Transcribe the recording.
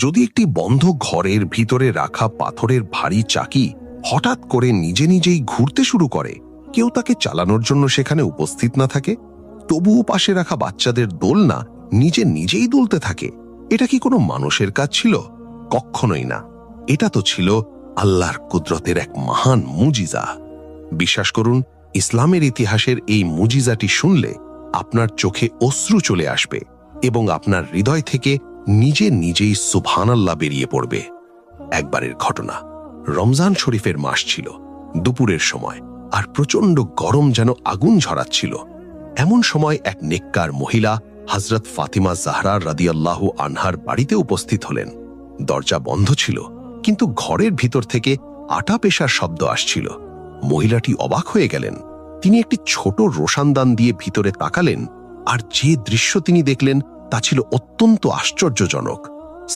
যদি একটি বন্ধ ঘরের ভিতরে রাখা পাথরের ভারী চাকি হঠাৎ করে নিজে নিজেই ঘুরতে শুরু করে, কেউ তাকে চালানোর জন্য সেখানে উপস্থিত না থাকে, তবুও পাশে রাখা বাচ্চাদের দোলনা নিজে নিজেই দুলতে থাকে, এটা কি কোনো মানুষের কাজ ছিল? কখনোই না। এটা তো ছিল আল্লাহর কুদরতের এক মহান মুজিজা। বিশ্বাস করুন, ইসলামের ইতিহাসের এই মুজিজাটি শুনলে আপনার চোখে অশ্রু চলে আসবে এবং আপনার হৃদয় থেকে নিজে নিজেই সুবহানাল্লাহ বেরিয়ে পড়বে। একবারের ঘটনা, রমজান শরীফের মাস ছিল, দুপুরের সময়, আর প্রচণ্ড গরম যেন আগুন ঝরাচ্ছিল। এমন সময় এক নেককার মহিলা হযরত ফাতিমা জাহরা রাদিয়াল্লাহু আনহার বাড়িতে উপস্থিত হলেন। দরজা বন্ধ ছিল, কিন্তু ঘরের ভিতর থেকে আটা পেশার শব্দ আসছিল। মহিলাটি অবাক হয়ে গেলেন। তিনি একটি ছোট রোশনদান দিয়ে ভিতরে তাকালেন, আর যে দৃশ্য তিনি দেখলেন তা ছিল অত্যন্ত আশ্চর্যজনক।